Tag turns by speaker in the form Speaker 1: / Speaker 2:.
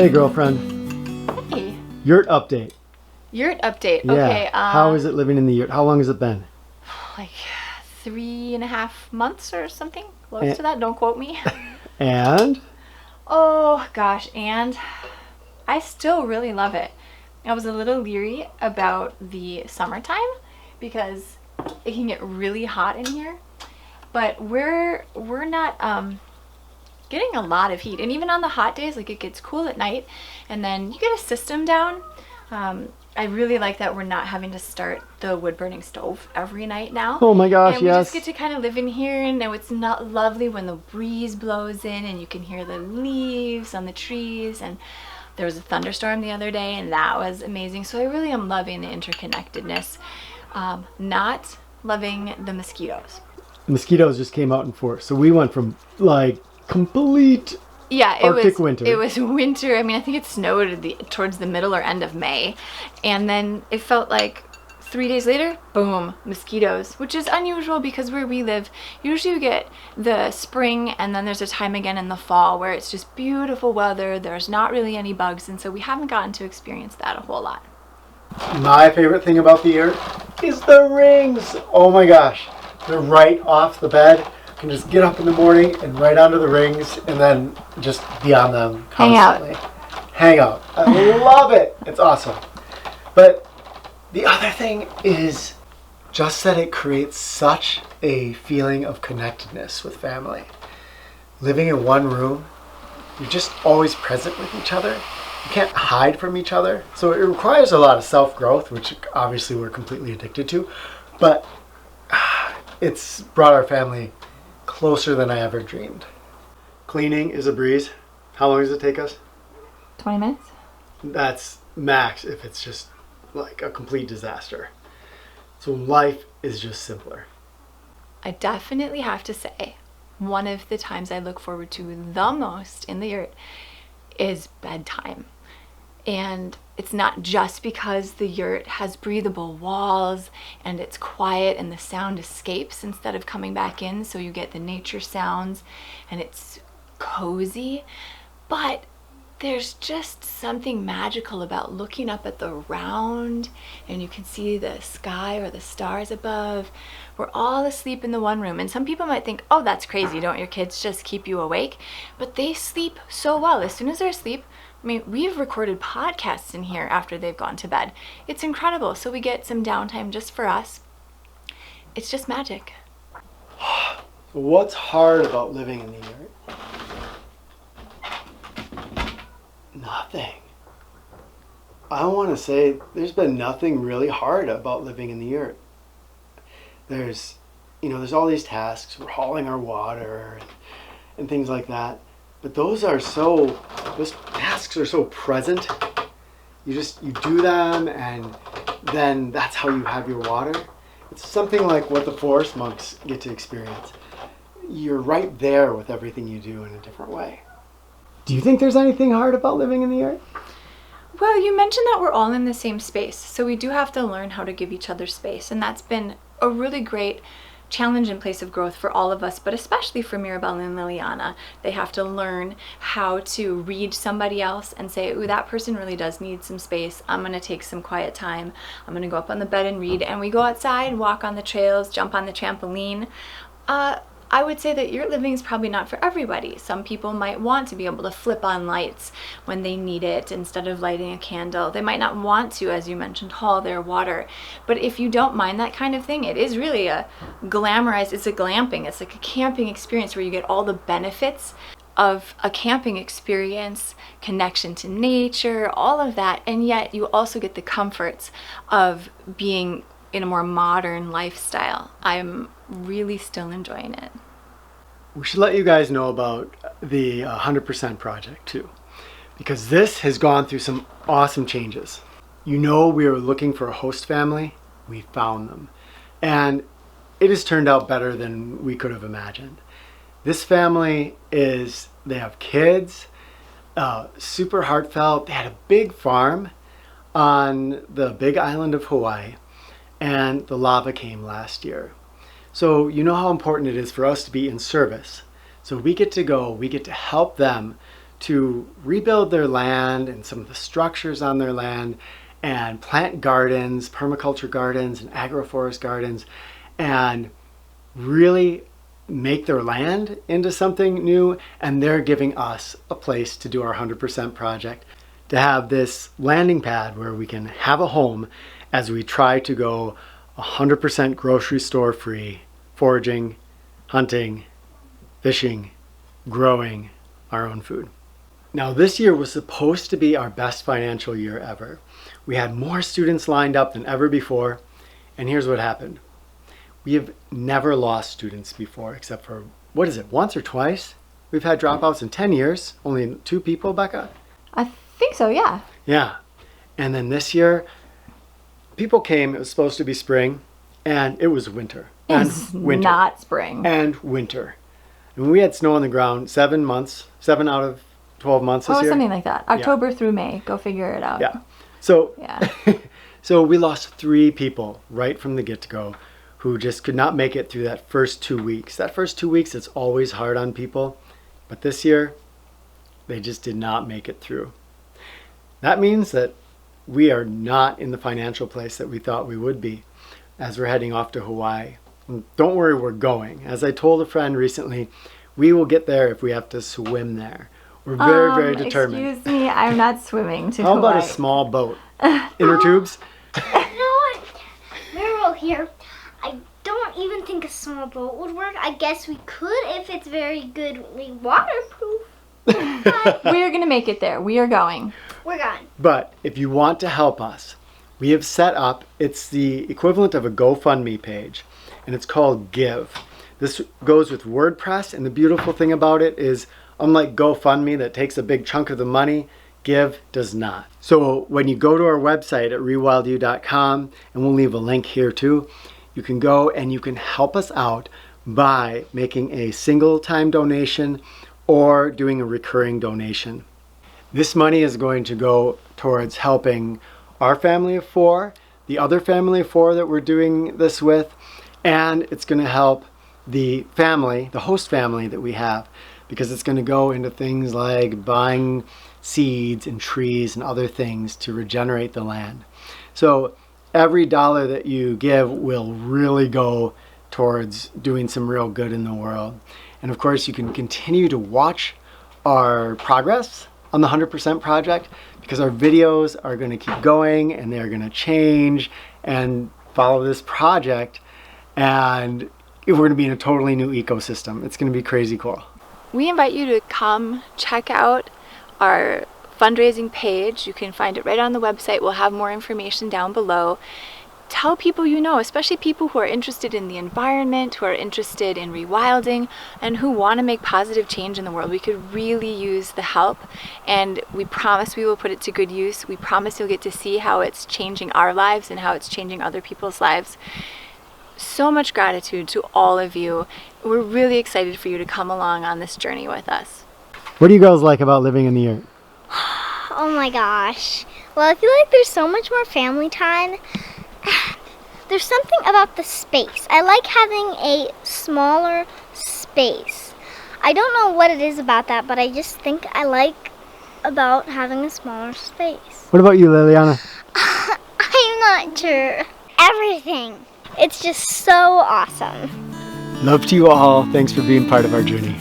Speaker 1: Hey, girlfriend.
Speaker 2: Hey.
Speaker 1: Yurt update.
Speaker 2: Yurt update.
Speaker 1: Yeah.
Speaker 2: Okay.
Speaker 1: How is it living in the yurt? How long has it been?
Speaker 2: Like 3.5 months or something. Close
Speaker 1: And-
Speaker 2: to that. Don't quote me.
Speaker 1: And?
Speaker 2: Oh gosh, and I still really love it. I was a little leery about the summertime because it can get really hot in here, but we're not getting a lot of heat. And even on the hot days, like, it gets cool at night, and then you get a system down. I really like that we're not having to start the wood burning stove every night now.
Speaker 1: Oh my gosh,
Speaker 2: and we
Speaker 1: yes.
Speaker 2: just get to kind of live in here, and now it's not lovely when the breeze blows in and you can hear the leaves on the trees. And there was a thunderstorm the other day, and that was amazing. So I really am loving the interconnectedness. Not loving the mosquitoes.
Speaker 1: Mosquitoes just came out in force. So we went from like complete Arctic winter.
Speaker 2: It was winter. I mean, I think it snowed towards the middle or end of May. And then it felt like 3 days later, boom, mosquitoes, which is unusual because where we live, usually you get the spring and then there's a time again in the fall where it's just beautiful weather. There's not really any bugs. And so we haven't gotten to experience that a whole lot.
Speaker 1: My favorite thing about the yurt is the rings. Oh my gosh. They're right off the bed. You can just get up in the morning and right onto the rings and then just be on them constantly. Hang out. I love it. It's awesome. But the other thing is just that it creates such a feeling of connectedness with family. Living in one room, you're just always present with each other. You can't hide from each other. So it requires a lot of self-growth, which obviously we're completely addicted to. But it's brought our family closer than I ever dreamed. Cleaning is a breeze. How long does it take us?
Speaker 2: 20 minutes?
Speaker 1: That's max if it's just like a complete disaster. So life is just simpler.
Speaker 2: I definitely have to say, one of the times I look forward to the most in the yurt is bedtime. And it's not just because the yurt has breathable walls and it's quiet and the sound escapes instead of coming back in, so you get the nature sounds and it's cozy, but there's just something magical about looking up at the round and you can see the sky or the stars above. We're all asleep in the one room, and some people might think, oh, that's crazy, don't your kids just keep you awake? But they sleep so well. As soon as they're asleep, I mean, we've recorded podcasts in here after they've gone to bed. It's incredible. So we get some downtime just for us. It's just magic.
Speaker 1: What's hard about living in the yurt? Nothing. I want to say there's been nothing really hard about living in the yurt. There's all these tasks. We're hauling our water and things like that. But those tasks are so present. You do them, and then that's how you have your water. It's something like what the forest monks get to experience. You're right there with everything you do in a different way. Do you think there's anything hard about living in the yurt?
Speaker 2: Well, you mentioned that we're all in the same space, so we do have to learn how to give each other space, and that's been a really great challenge and place of growth for all of us, but especially for Mirabelle and Liliana. They have to learn how to read somebody else and say, ooh, that person really does need some space. I'm going to take some quiet time. I'm going to go up on the bed and read. And we go outside, walk on the trails, jump on the trampoline. I would say that yurt living is probably not for everybody. Some people might want to be able to flip on lights when they need it instead of lighting a candle. They might not want to, as you mentioned, haul their water. But if you don't mind that kind of thing, it is really it's a glamping. It's like a camping experience where you get all the benefits of a camping experience, connection to nature, all of that, and yet you also get the comforts of being in a more modern lifestyle. I'm really still enjoying it.
Speaker 1: We should let you guys know about the 100% project too, because this has gone through some awesome changes. We were looking for a host family. We found them, and it has turned out better than we could have imagined. This family they have kids, super heartfelt. They had a big farm on the big island of Hawaii, and the lava came last year. So you know how important it is for us to be in service. So we get to help them to rebuild their land and some of the structures on their land and plant gardens, permaculture gardens and agroforest gardens, and really make their land into something new. And they're giving us a place to do our 100% project, to have this landing pad where we can have a home as we try to go 100% grocery store free, foraging, hunting, fishing, growing our own food. Now, this year was supposed to be our best financial year ever. We had more students lined up than ever before, and here's what happened. We have never lost students before, except for, once or twice? We've had dropouts in 10 years, only 2 people, Becca?
Speaker 2: I think so, yeah.
Speaker 1: Yeah. And then this year, people came, it was supposed to be spring, and it was winter.
Speaker 2: It's not spring.
Speaker 1: And winter. And we had snow on the ground 7 months, 7 out of 12 months this year.
Speaker 2: Something like that. October through May. Go figure it out.
Speaker 1: Yeah. So,
Speaker 2: yeah.
Speaker 1: So we lost 3 people right from the get-go who just could not make it through that first 2 weeks. That first 2 weeks, it's always hard on people. But this year, they just did not make it through. That means that we are not in the financial place that we thought we would be as we're heading off to Hawaii. And don't worry, we're going. As I told a friend recently, we will get there if we have to swim there. We're very, very determined.
Speaker 2: Excuse me, I'm not swimming to
Speaker 1: How
Speaker 2: Hawaii.
Speaker 1: about a small boat? Inner tubes?
Speaker 3: You know what? Meryl here. I don't even think a small boat would work. I guess we could if it's very goodly waterproof.
Speaker 2: We are going to make it there. We are going.
Speaker 3: We're going.
Speaker 1: But if you want to help us, we have set up, it's the equivalent of a GoFundMe page, and it's called Give. This goes with WordPress, and the beautiful thing about it is, unlike GoFundMe that takes a big chunk of the money, Give does not. So when you go to our website at rewildyou.com, and we'll leave a link here too, you can go and you can help us out by making a single-time donation or doing a recurring donation. This money is going to go towards helping our family of 4, the other family of 4 that we're doing this with, and it's going to help the family, the host family that we have, because it's going to go into things like buying seeds and trees and other things to regenerate the land. So every dollar that you give will really go towards doing some real good in the world. And of course, you can continue to watch our progress on the 100% project, because our videos are going to keep going and they're going to change and follow this project, and we're going to be in a totally new ecosystem. It's going to be crazy cool.
Speaker 2: We invite you to come check out our fundraising page. You can find it right on the website. We'll have more information down below. Tell people you know, especially people who are interested in the environment, who are interested in rewilding, and who want to make positive change in the world. We could really use the help, and we promise we will put it to good use. We promise you'll get to see how it's changing our lives and how it's changing other people's lives. So much gratitude to all of you. We're really excited for you to come along on this journey with us.
Speaker 1: What do you girls like about living in the yurt?
Speaker 3: Oh my gosh. Well, I feel like there's so much more family time. There's something about the space. I like having a smaller space. I don't know what it is about that, but I just think I like about having a smaller space.
Speaker 1: What about you, Liliana?
Speaker 3: I'm not sure. Everything. It's just so awesome.
Speaker 1: Love to you all. Thanks for being part of our journey.